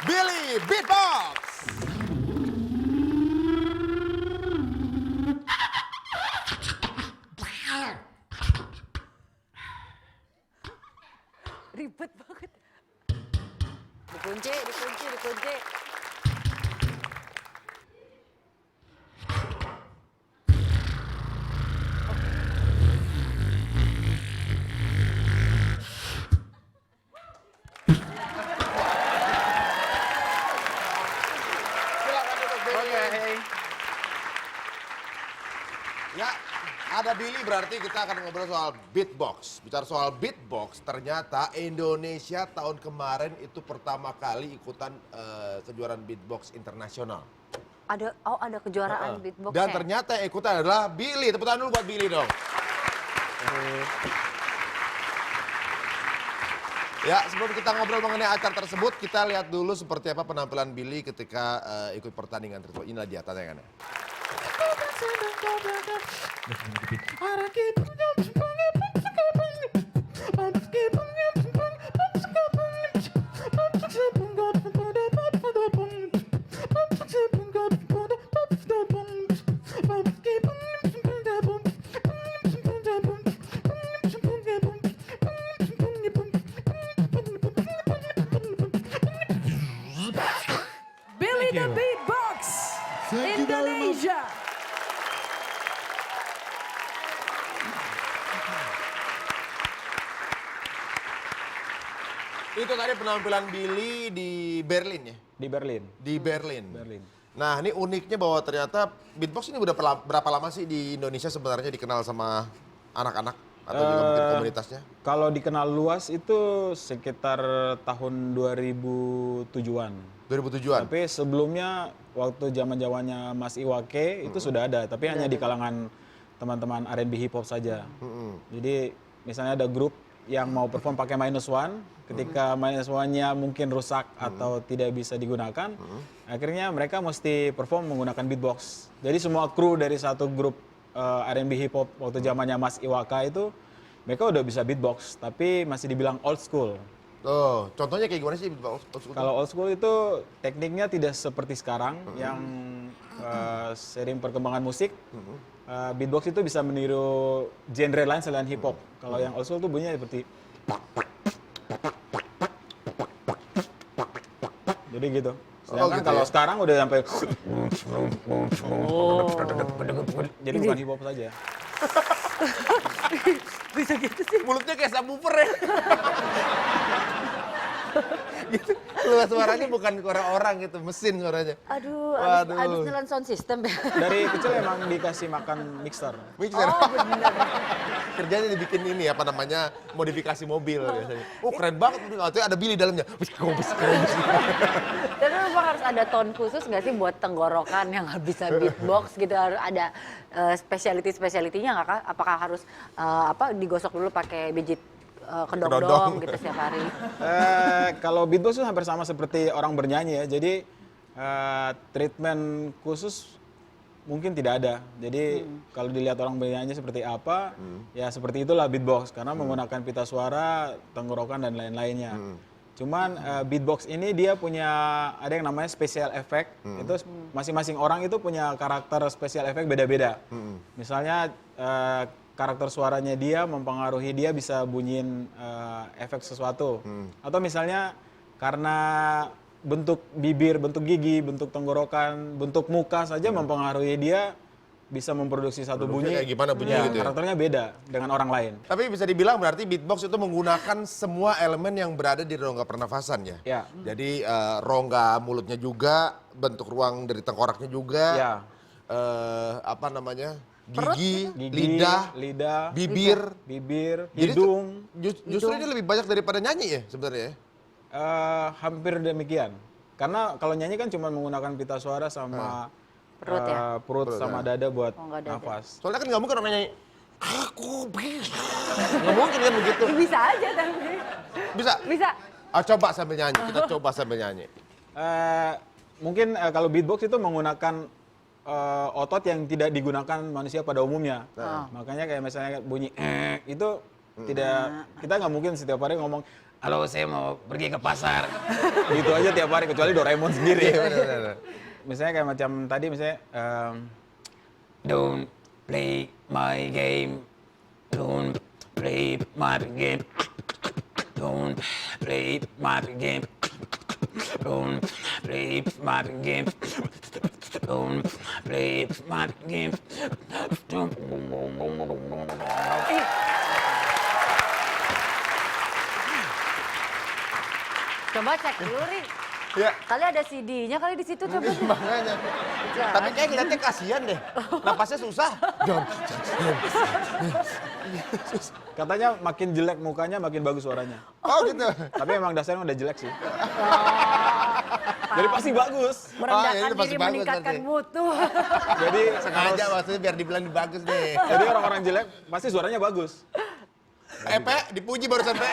Billy Beatbox. Ribet banget. Dikunci. Silakan duduk Billy. Oke. Ya, ada Billy berarti kita akan ngobrol soal beatbox. Bicara soal beatbox, ternyata Indonesia tahun kemarin itu pertama kali ikutan kejuaraan beatbox internasional. Ada kejuaraan beatbox Dan ya? ternyata yang ikutan adalah Billy. Tepuk tangan dulu buat Billy dong. Ya, sebelum kita ngobrol mengenai acara tersebut, kita lihat dulu seperti apa penampilan Billy ketika ikut pertandingan tersebut. Inilah dia tantangannya. Billy the Beatbox Indonesia. Itu tadi penampilan Billy di Berlin ya? Di Berlin. Di Berlin. Berlin. Nah, ini uniknya bahwa ternyata beatbox ini udah berapa lama sih di Indonesia sebenarnya dikenal sama anak-anak atau juga mungkin komunitasnya? Kalau dikenal luas itu sekitar tahun 2007-an. 2007-an? Tapi sebelumnya waktu zaman-zamannya Mas Iwake itu sudah ada, tapi hanya di kalangan teman-teman R&B hip hop saja. Jadi misalnya ada grup yang mau perform pakai minus one, ketika minus one-nya mungkin rusak atau tidak bisa digunakan, akhirnya mereka mesti perform menggunakan beatbox. Jadi semua kru dari satu grup R&B hip hop waktu zamannya Mas Iwaka itu mereka udah bisa beatbox, tapi masih dibilang old school. Oh, contohnya kayak gimana sih beatbox? Kalau old school itu tekniknya tidak seperti sekarang yang sering perkembangan musik. Beatbox itu bisa meniru genre lain selain hip hop. Kalau yang old school itu bunyinya seperti jadi gitu. Sedangkan gitu kalau ya? sekarang udah sampai jadi bukan hip hop saja. Bisa gitu sih. Mulutnya kayak subwoofer ya. Gitu. Keluar suaranya bukan suara orang gitu, mesin suaranya. Aduh, Waduh. abis nyelan sound system ya. Dari kecil emang dikasih makan mixer. Mixer. Oh bener. Kerjanya dibikin ini apa namanya, modifikasi mobil biasanya. Oh keren banget, itu ada Billy dalamnya. Tapi memang harus ada tone khusus nggak sih buat tenggorokan yang nggak bisa beatbox gitu, harus ada speciality-nya nggak kak? Apakah harus digosok dulu pakai biji Kedondong. kedondong gitu setiap hari? Kalau beatbox itu hampir sama seperti orang bernyanyi ya. Jadi treatment khusus mungkin tidak ada. Jadi kalau dilihat orang bernyanyi seperti apa, ya seperti itulah beatbox. Karena menggunakan pita suara, tenggorokan dan lain-lainnya. Cuman beatbox ini dia punya ada yang namanya special effect. Itu masing-masing orang itu punya karakter special effect beda-beda. Misalnya karakter suaranya dia mempengaruhi dia bisa bunyiin efek sesuatu. Atau misalnya karena bentuk bibir, bentuk gigi, bentuk tenggorokan, bentuk muka saja mempengaruhi dia bisa memproduksi satu Produksinya bunyi. kayak gimana bunyinya Ya, gitu ya? karakternya beda dengan orang lain. Tapi bisa dibilang berarti beatbox itu menggunakan semua elemen yang berada di rongga pernafasan ya? Ya. Jadi rongga mulutnya juga, bentuk ruang dari tengkoraknya juga, Ya. apa namanya, Gigi, lidah, bibir. Jadi hidung, justru ini lebih banyak daripada nyanyi ya sebenarnya ya? hampir demikian. Karena kalau nyanyi kan cuma menggunakan pita suara sama Perut ya? perut sama dada buat Oh, nggak dada. nafas. Soalnya kan nggak mungkin orang nyanyi, aku bisa. Nggak mungkin kan begitu. Bisa aja tapi. Bisa? Bisa. Coba sambil nyanyi, kita coba sambil nyanyi. Mungkin kalau beatbox itu menggunakan otot yang tidak digunakan manusia pada umumnya. Makanya kayak misalnya bunyi itu tidak, kita nggak mungkin setiap hari ngomong, halo saya mau pergi ke pasar. Gitu aja tiap hari, kecuali Doraemon sendiri. Misalnya kayak macam tadi misalnya, don't play my game, don't play my game, don't play my game. Don't play my game. Don't play my game. Coba cek dulu, Ri. Ya. Kali ada CD-nya kali di situ coba. sih. Makanya. Tapi kayak ngeliatnya kasihan deh. Napasnya susah. Katanya makin jelek mukanya, makin bagus suaranya. Oh gitu. Tapi emang dasarnya udah jelek sih. Jadi pasti bagus. Merendahkan itu pasti diri, bagus meningkatkan berarti. mutu. Jadi Sengaja maksudnya biar dibilang bagus deh. jadi orang-orang jelek pasti suaranya bagus. Pe, dipuji baru sampai.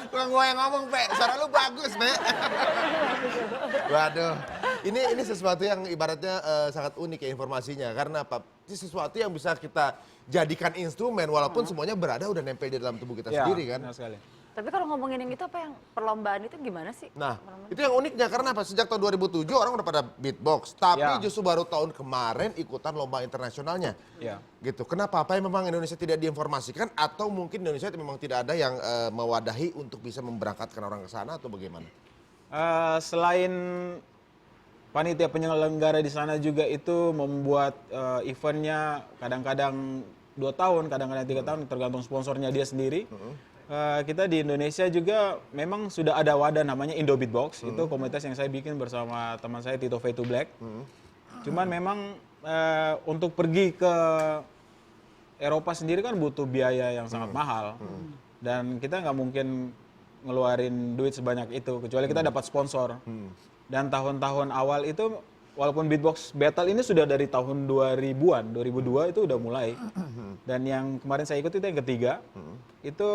Bukan gua yang ngomong, Pe. Suara lu bagus, Pe. Waduh. Ini sesuatu yang ibaratnya sangat unik ya informasinya. Karena apa? Ini sesuatu yang bisa kita jadikan instrumen walaupun semuanya berada udah nempel di dalam tubuh kita Ya, sendiri kan. benar sekali. Tapi kalau ngomongin yang itu apa yang perlombaan itu gimana sih? Nah, itu yang uniknya karena apa? Sejak tahun 2007 orang udah pada beatbox, tapi Ya. justru baru tahun kemarin ikutan lomba internasionalnya. Ya. Gitu. Kenapa? Apa yang memang Indonesia tidak diinformasikan atau mungkin Indonesia memang tidak ada yang mewadahi untuk bisa memberangkatkan orang ke sana atau bagaimana? Selain panitia penyelenggara di sana juga itu membuat eventnya kadang-kadang 2 tahun, kadang-kadang 3 tahun, tergantung sponsornya dia sendiri. Kita di Indonesia juga memang sudah ada wadah namanya Indo Beatbox. Itu komunitas yang saya bikin bersama teman saya Tito Fade to Black. Cuman memang untuk pergi ke Eropa sendiri kan butuh biaya yang sangat mahal. Dan kita nggak mungkin ngeluarin duit sebanyak itu, kecuali kita dapat sponsor. Dan tahun-tahun awal itu, walaupun beatbox battle ini sudah dari tahun 2000-an, 2002 itu udah mulai. Dan yang kemarin saya ikut itu yang ketiga, itu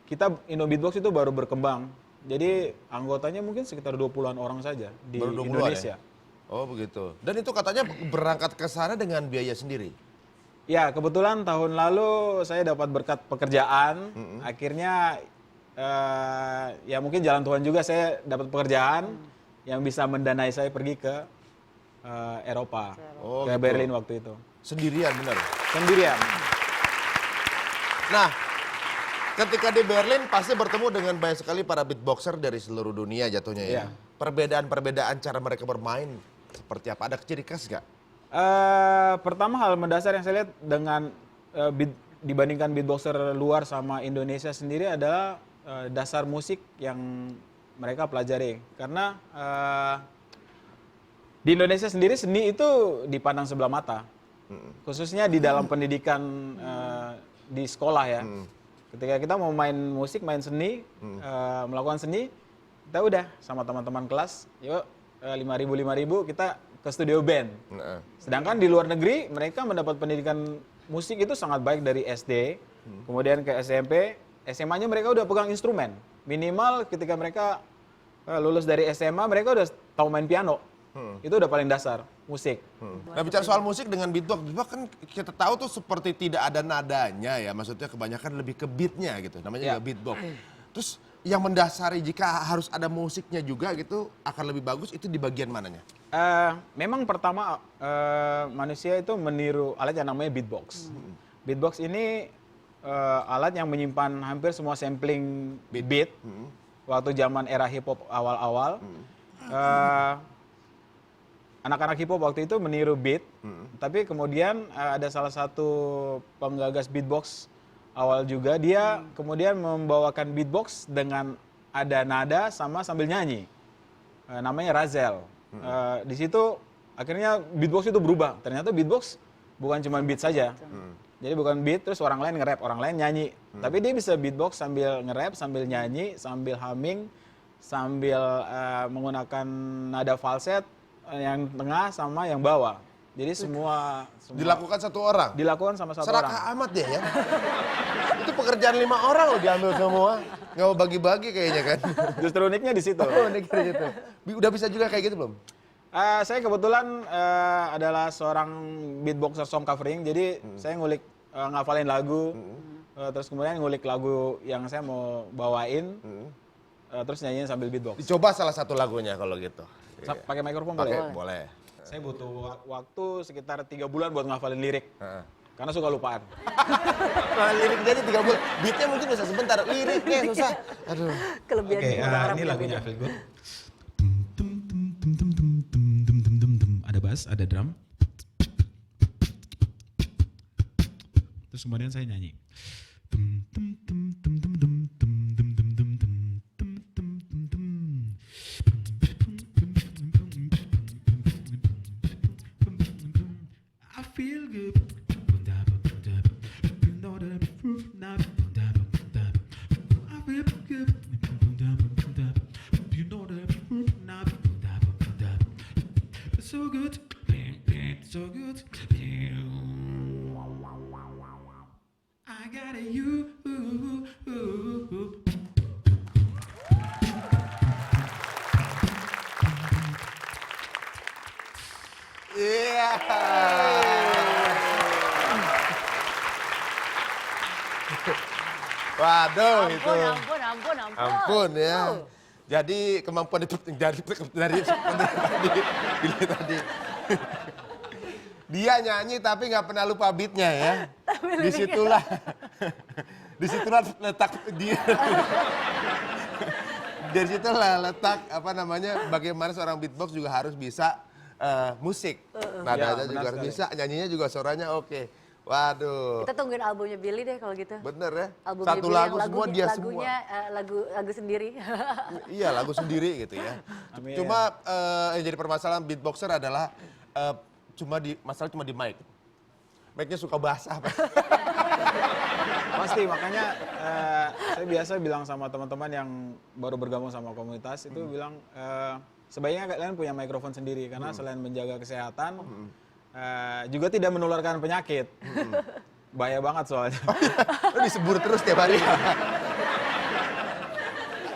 kita Indo Beatbox itu baru berkembang. Jadi anggotanya mungkin sekitar 20-an orang saja di Baru 20-an Indonesia. ya? Oh begitu. Dan itu katanya berangkat ke sana dengan biaya sendiri? Ya, kebetulan tahun lalu saya dapat berkat pekerjaan. Akhirnya ya mungkin jalan Tuhan juga, saya dapat pekerjaan yang bisa mendanai saya pergi ke Eropa, Oh, ke gitu. Berlin waktu itu. Sendirian benar? Sendirian. Nah, ketika di Berlin pasti bertemu dengan banyak sekali para beatboxer dari seluruh dunia jatuhnya ya. Iya. Perbedaan-perbedaan cara mereka bermain seperti apa? Ada ciri khas nggak? Pertama hal mendasar yang saya lihat dengan dibandingkan beatboxer luar sama Indonesia sendiri adalah dasar musik yang mereka pelajari. Karena di Indonesia sendiri seni itu dipandang sebelah mata, khususnya di dalam pendidikan di sekolah ya. Ketika kita mau main musik, main seni, melakukan seni, kita udah sama teman-teman kelas, yuk 5.000 kita ke studio band. Sedangkan di luar negeri mereka mendapat pendidikan musik itu sangat baik dari SD, kemudian ke SMP, SMA-nya mereka udah pegang instrumen. Minimal ketika mereka lulus dari SMA mereka udah tahu main piano. Itu udah paling dasar musik. Nah bicara soal musik dengan beatbox kan kita tahu tuh seperti tidak ada nadanya ya, maksudnya kebanyakan lebih ke beatnya gitu, namanya Ya. juga beatbox. Terus yang mendasari jika harus ada musiknya juga gitu akan lebih bagus itu di bagian mananya? Memang pertama manusia itu meniru alat yang namanya beatbox. Beatbox ini alat yang menyimpan hampir semua sampling beat. Waktu zaman era hip hop awal-awal. anak-anak hip hop waktu itu meniru beat, tapi kemudian ada salah satu penggagas beatbox awal juga, dia kemudian membawakan beatbox dengan ada nada sama sambil nyanyi. Namanya Razel. Di situ akhirnya beatbox itu berubah. Ternyata beatbox bukan cuma beat saja. Jadi bukan beat terus orang lain nge-rap, orang lain nyanyi. Tapi dia bisa beatbox sambil nge-rap, sambil nyanyi, sambil humming, sambil menggunakan nada falset yang tengah sama yang bawah. Jadi semua Dilakukan satu orang. dilakukan sama satu Serakah orang. amat dia ya. Itu pekerjaan 5 orang loh diambil semua. Nggak mau bagi-bagi kayaknya kan. Justru uniknya di situ. Oh, ini kira gitu. Udah bisa juga kayak gitu belum? Saya kebetulan adalah seorang beatboxer song covering, jadi saya ngulik ngafalin lagu, terus kemudian ngulik lagu yang saya mau bawain, terus nyanyiin sambil beatbox. Dicoba salah satu lagunya kalau gitu. Pakai mikrofon Pakai, boleh? boleh. Saya butuh waktu sekitar 3 bulan buat ngafalin lirik, Heeh. karena suka lupaan. Nah, lirik jadi 3 bulan. Beatnya mungkin bisa sebentar, liriknya susah. Aduh. Kelebihan Oke, orang ini beda-beda. lagunya Feel Good. Ada bass, ada drum. Terus kemudian saya nyanyi. I feel good. I feel good. You know that. So good, so good. I got you. Iya. Waduh itu. Ampun. Ampun ya. Jadi kemampuan itu dari tadi. Dia nyanyi tapi nggak pernah lupa beatnya ya. Disitulah letak dia. Dari situlah letak apa namanya bagaimana seorang beatbox juga harus bisa musik. Nadanya Ya, juga benar harus sekali. bisa, nyanyinya juga suaranya oke. Waduh. Kita tungguin albumnya Billy deh kalau gitu. Bener ya. Album Satu Billy lagu yang semua dia semua. lagunya lagu sendiri. Iya lagu sendiri gitu ya. Amin. Cuma yang jadi permasalahan beatboxer adalah masalah cuma di mic. Mic-nya suka basah. Pasti, makanya saya biasa bilang sama teman-teman yang baru bergabung sama komunitas itu bilang sebaiknya kalian punya mikrofon sendiri karena selain menjaga kesehatan juga tidak menularkan penyakit. Bahaya banget soalnya. Lo disebur terus tiap hari.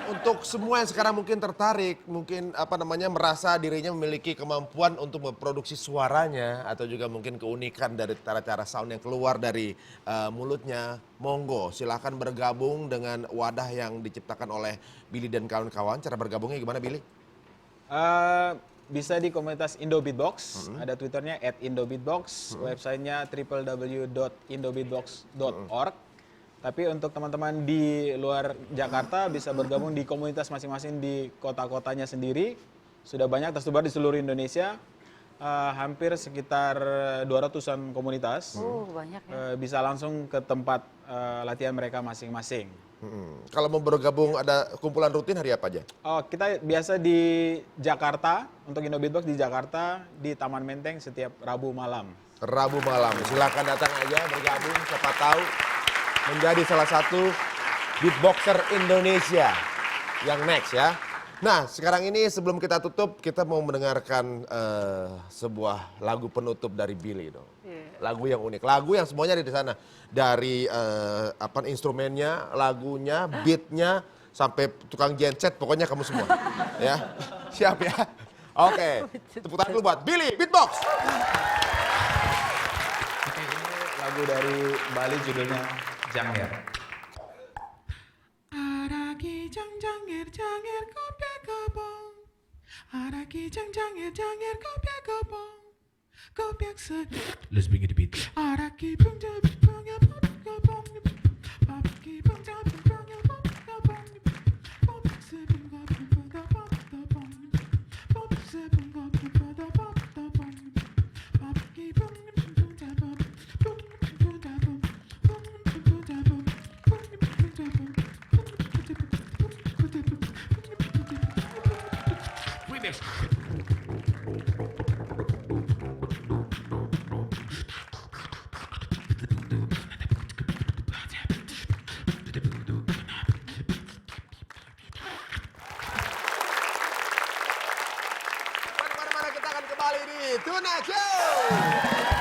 Untuk semua yang sekarang mungkin tertarik, mungkin merasa dirinya memiliki kemampuan untuk memproduksi suaranya atau juga mungkin keunikan dari cara-cara sound yang keluar dari mulutnya, monggo silahkan bergabung dengan wadah yang diciptakan oleh Billy dan kawan-kawan. Cara bergabungnya gimana Billy? Bisa di komunitas Indo Beatbox, ada Twitternya @IndoBeatbox, websitenya www.indobeatbox.org. Tapi untuk teman-teman di luar Jakarta bisa bergabung di komunitas masing-masing di kota-kotanya sendiri. Sudah banyak tersebar di seluruh Indonesia, hampir sekitar 200-an komunitas. Banyak ya. Bisa langsung ke tempat latihan mereka masing-masing. Kalau mau bergabung ada kumpulan rutin hari apa aja? Oh, kita biasa di Jakarta, untuk Indo Beatbox di Jakarta, di Taman Menteng setiap Rabu malam. Rabu malam. Silakan datang aja bergabung, siapa tahu menjadi salah satu beatboxer Indonesia yang next ya. Nah, sekarang ini sebelum kita tutup, kita mau mendengarkan sebuah lagu penutup dari Billy dong. Lagu yang unik, lagu yang semuanya ada di sana. Dari instrumennya, lagunya, beatnya, sampai tukang genset, pokoknya kamu semua. Ya, siap ya? Oke, tepuk tangan dulu buat Billy Beatbox. Oke, ini lagu dari Bali judulnya Janger. Araki janger kopiak kebong. Araki janger kopiak se. Let's bring it to beat. Araki janger kopiak kebong. Araki janger kopiak kebong. Kopiak se kopiak kebong. Kopiak se kopiak kebong. Kemana-mana kita akan kembali di Tuna Show.